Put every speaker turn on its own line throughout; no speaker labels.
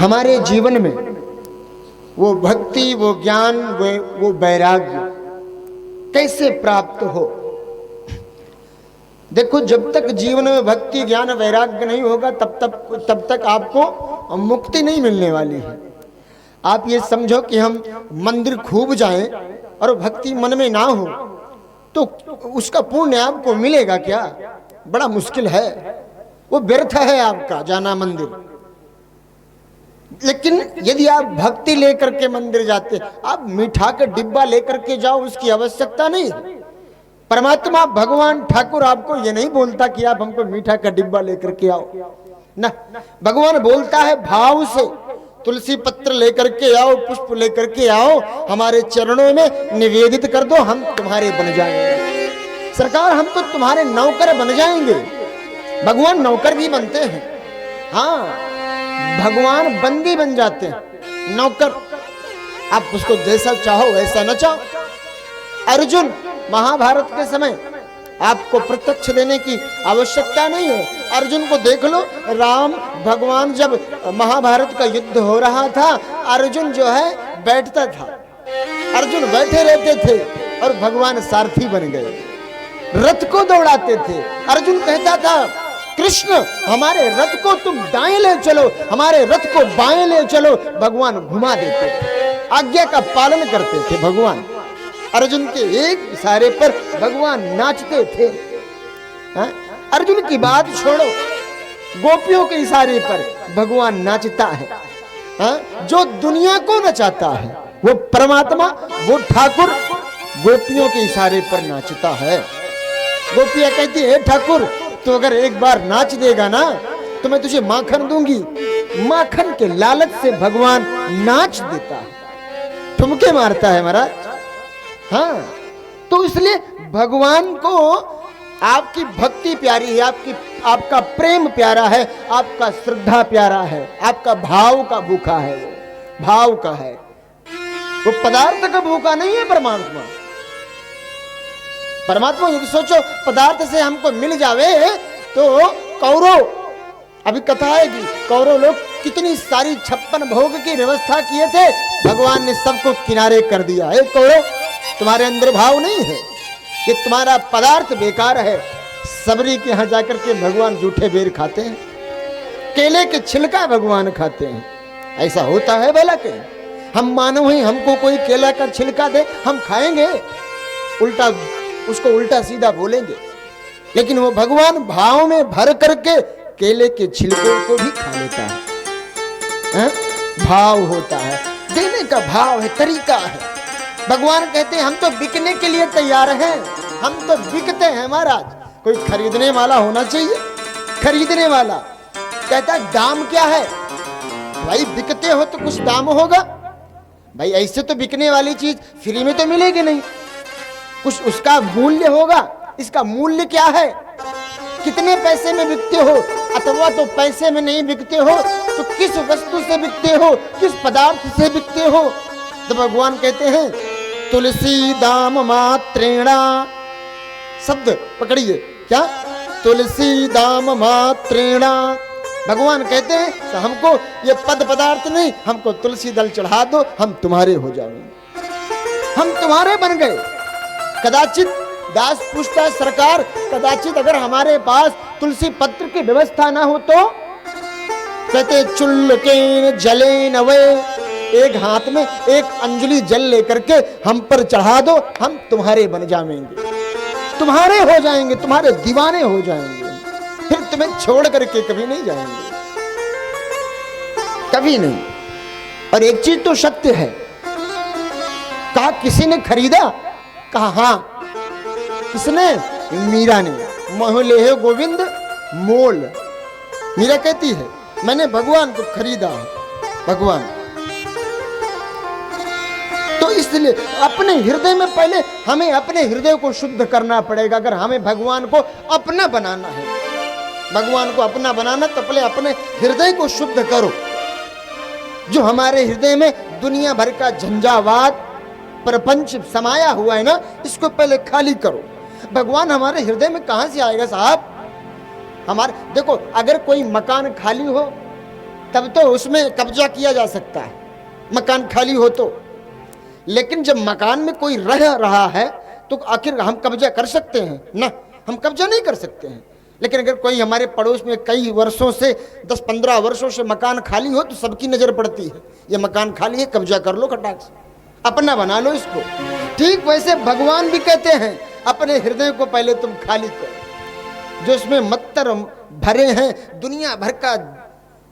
हमारे जीवन में वो भक्ति, वो ज्ञान, वो वैराग्य कैसे प्राप्त हो। देखो, जब तक जीवन में भक्ति, ज्ञान, वैराग्य नहीं होगा तब तक आपको मुक्ति नहीं मिलने वाली है। आप ये समझो कि हम मंदिर खूब जाएं और भक्ति मन में ना हो तो उसका पुण्य आपको मिलेगा क्या? बड़ा मुश्किल है, वो व्यर्थ है आपका जाना मंदिर। लेकिन यदि आप भक्ति लेकर के मंदिर जाते, आप मीठा का डिब्बा लेकर के जाओ, उसकी आवश्यकता नहीं है। परमात्मा भगवान ठाकुर आपको ये नहीं बोलता कि आप हमको मीठा का डिब्बा लेकर के आओ ना। भगवान बोलता है भाव से, तुलसी पत्र लेकर के आओ, पुष्प लेकर के आओ, हमारे चरणों में निवेदित कर दो, हम तुम्हारे बन जाएंगे। सरकार, हम तो तुम्हारे नौकर बन जाएंगे। भगवान नौकर भी बनते हैं, हाँ, भगवान बंदी बन जाते हैं, नौकर। आप उसको जैसा चाहो वैसा न चाहो। अर्जुन महाभारत के समय आपको प्रत्यक्ष देने की आवश्यकता नहीं है। अर्जुन को देख लो, राम भगवान जब महाभारत का युद्ध हो रहा था, अर्जुन जो है बैठता था, अर्जुन बैठे रहते थे और भगवान सारथी बन गए, रथ को दौड़ाते थे। अर्जुन कहता था, कृष्ण हमारे रथ को तुम दाएं ले चलो, हमारे रथ को बाएं ले चलो। भगवान घुमा देते थे, आज्ञा का पालन करते थे भगवान। अर्जुन के एक इशारे पर भगवान नाचते थे। अर्जुन की बात छोड़ो, गोपियों के इशारे पर भगवान नाचता है। जो दुनिया को नचाता है वो परमात्मा, वो ठाकुर गोपियों के इशारे पर नाचता है। गोपियां कहती है, ठाकुर तो अगर एक बार नाच देगा ना तो मैं तुझे माखन दूंगी। माखन के लालच से भगवान नाच देता है, ठुमके मारता है महाराज। हाँ, तो इसलिए भगवान को आपकी भक्ति प्यारी है, आपका प्रेम प्यारा है, आपका श्रद्धा प्यारा है, आपका भाव का भूखा है, वो भाव का है, वो पदार्थ का भूखा नहीं है परमात्मा। परमात्मा यदि सोचो पदार्थ से हमको मिल जावे तो कौरव, अभी कथा आएगी, कौरव लोग कितनी सारी 56 भोग की व्यवस्था किए थे, भगवान ने सबको किनारे कर दिया। हे कौरव, तुम्हारे अंदर भाव नहीं है, कि तुम्हारा पदार्थ बेकार है। सबरी के यहां जाकर के भगवान जूठे बेर खाते हैं, केले के छिलका भगवान खाते हैं। ऐसा होता है भला? के हम मानव हैं, हमको कोई केला का छिलका दे हम खाएंगे, उल्टा उसको उल्टा सीधा बोलेंगे। लेकिन वो भगवान भाव में भर करके केले के छिलकों को भी खा लेता है। भाव होता है, देने का भाव है, तरीका है। भगवान कहते हैं हम तो बिकने के लिए तैयार हैं, हम तो बिकते हैं महाराज। कोई खरीदने वाला होना चाहिए, खरीदने वाला। कहता है दाम क्या है? भाई बिकते हो तो कुछ दाम होगा। भाई ऐसे तो बिकने वाली चीज फ्री में तो मिलेगी नहीं, कुछ उसका मूल्य होगा। इसका मूल्य क्या है? कितने पैसे में बिकते हो? अथवा तो पैसे में नहीं बिकते हो तो किस वस्तु से बिकते हो, किस पदार्थ से बिकते हो? तो भगवान कहते हैं तुलसी दाम मात्रेणा, शब्द पकड़िए, क्या? तुलसी दाम मात्रेणा। भगवान कहते हैं तो हमको ये पद पदार्थ नहीं, हमको तुलसी दल चढ़ा दो, हम तुम्हारे हो जाएंगे, हम तुम्हारे बन गए। कदाचित दास पूछता है, सरकार कदाचित अगर हमारे पास तुलसी पत्र की व्यवस्था ना हो तो? कहते चुल्लकेन जलेन वे, एक हाथ में एक अंजलि जल लेकर के हम पर चढ़ा दो, हम तुम्हारे बन जाएंगे, तुम्हारे हो जाएंगे, तुम्हारे दीवाने हो जाएंगे, फिर तुम्हें छोड़ करके कभी नहीं जाएंगे, कभी नहीं। और एक चीज तो सत्य है, कहा किसी ने खरीदा? कहा हाँ। किसने? मीरा ने। मोहले है गोविंद मोल। मीरा कहती है मैंने भगवान को खरीदा है, भगवान। तो इसलिए अपने हृदय में पहले हमें अपने हृदय को शुद्ध करना पड़ेगा। अगर हमें भगवान को अपना बनाना है, भगवान को अपना बनाना तो पहले अपने हृदय को शुद्ध करो। जो हमारे हृदय में दुनिया भर का झंझावात प्रपंच समाया हुआ है ना, इसको पहले खाली करो। भगवान हमारे हृदय में कहां से आएगा साहब? हमारे देखो, अगर कोई मकान खाली हो तब तो उसमें कब्जा किया जा सकता है, मकान खाली हो तो। लेकिन जब मकान में कोई रह रहा है तो आखिर हम कब्जा कर सकते हैं ना? हम कब्जा नहीं कर सकते हैं। लेकिन अगर कोई हमारे पड़ोस में कई वर्षों से 10-15 वर्षों से मकान खाली हो तो सबकी नजर पड़ती है, ये मकान खाली है, कब्जा कर लो, खटाक से अपना बना लो इसको। ठीक वैसे भगवान भी कहते हैं अपने हृदय को पहले तुम खाली करो, जो इसमें मत्तर भरे हैं दुनिया भर का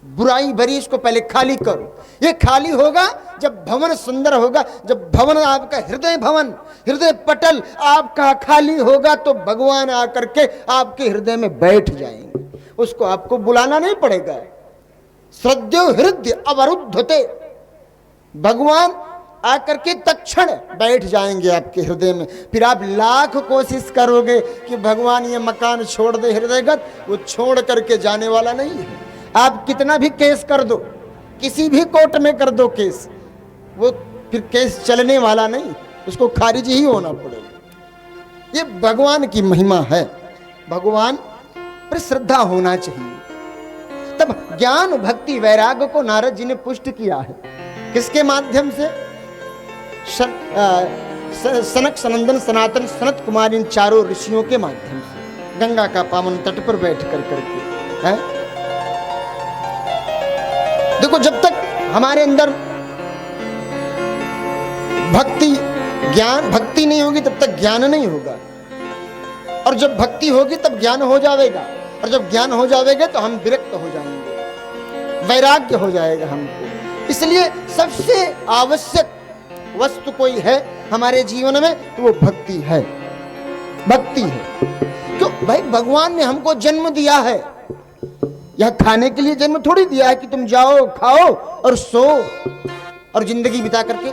बुराई भरी, इसको पहले खाली करो। ये खाली होगा जब भवन सुंदर होगा, जब भवन आपका हृदय भवन, हृदय पटल आपका खाली होगा तो भगवान आकर के आपके हृदय में बैठ जाएंगे, उसको आपको बुलाना नहीं पड़ेगा। श्रद्धेयो हृदय अवरुद्धते, भगवान आकर के तत्क्षण बैठ जाएंगे आपके हृदय में। फिर आप लाख कोशिश करोगे कि भगवान ये मकान छोड़ दे हृदयगत, वो छोड़ करके जाने वाला नहीं है। आप कितना भी केस कर दो, किसी भी कोर्ट में कर दो केस, वो फिर केस चलने वाला नहीं, उसको खारिज ही होना पड़ेगा। ये भगवान की महिमा है, भगवान पर श्रद्धा होना चाहिए। तब ज्ञान भक्ति वैराग्य को नारद जी ने पुष्ट किया है, किसके माध्यम से? सनक सनंदन सनातन सनत कुमार इन चारों ऋषियों के माध्यम से, गंगा का पावन तट पर बैठ कर करके है। देखो, जब तक हमारे अंदर भक्ति नहीं होगी तब तक ज्ञान नहीं होगा, और जब भक्ति होगी तब ज्ञान हो जाएगा, और जब ज्ञान हो जाएगा तो हम विरक्त हो जाएंगे, वैराग्य हो जाएगा हमको। इसलिए सबसे आवश्यक वस्तु कोई है हमारे जीवन में तो वो भक्ति है, भक्ति है। क्यों भाई? भगवान ने हमको जन्म दिया है, यह खाने के लिए जन्म थोड़ी दिया है कि तुम जाओ खाओ और सो और जिंदगी बिता करके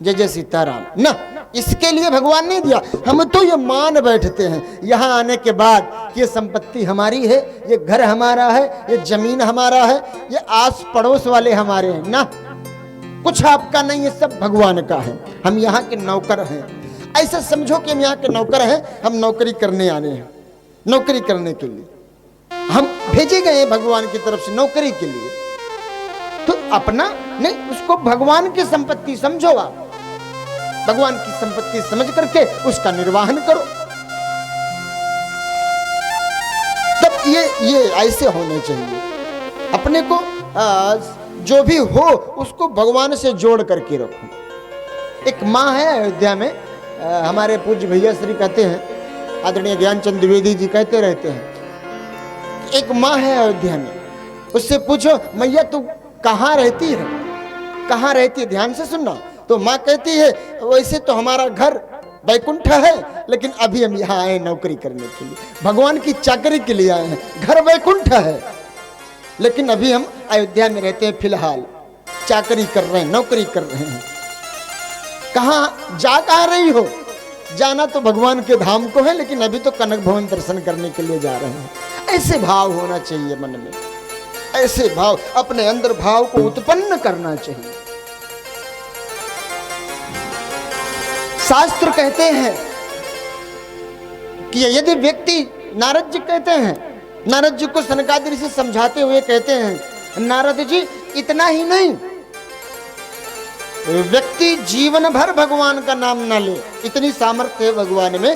जय जय सीताराम, ना, इसके लिए भगवान नहीं दिया। हम तो ये मान बैठते हैं यहाँ आने के बाद कि ये संपत्ति हमारी है, ये घर हमारा है, ये जमीन हमारा है, ये आस पड़ोस वाले हमारे हैं, ना, कुछ आपका नहीं, ये सब भगवान का है, हम यहाँ के नौकर हैं। ऐसा समझो कि हम यहाँ के नौकर हैं, हम नौकरी करने आने हैं, नौकरी करने के लिए हम भेजे गए हैं भगवान की तरफ से नौकरी के लिए। तो अपना नहीं, उसको भगवान की संपत्ति समझो, आप भगवान की संपत्ति समझ करके उसका निर्वाहन करो। तब ये ऐसे होने चाहिए। अपने को जो भी हो उसको भगवान से जोड़ करके रखो। एक माँ है अयोध्या में, हमारे पूज्य भैया श्री कहते हैं, आदरणीय ज्ञानचंद द्विवेदी जी कहते रहते हैं, एक माँ है अयोध्या में, उससे पूछो मैया तू कहाँ रहती है, कहाँ रहती है, ध्यान से सुनना। तो माँ कहती है वैसे तो हमारा घर वैकुंठ है, लेकिन अभी हम यहाँ आए नौकरी करने के लिए, भगवान की चाकरी के लिए आए हैं। घर वैकुंठ है लेकिन अभी हम अयोध्या में रहते हैं, फिलहाल चाकरी कर रहे हैं, नौकरी कर रहे हैं। कहाँ जा कहाँ रही हो? जाना तो भगवान के धाम को है, लेकिन अभी तो कनक भवन दर्शन करने के लिए जा रहे हैं। ऐसे भाव होना चाहिए मन में, ऐसे भाव, अपने अंदर भाव को उत्पन्न करना चाहिए। शास्त्र कहते हैं कि यदि व्यक्ति, नारद जी कहते हैं, नारद जी को सनकादि ऋषि समझाते हुए कहते हैं, नारद जी इतना ही नहीं, व्यक्ति जीवन भर भगवान का नाम ना ले, इतनी सामर्थ्य है भगवान में।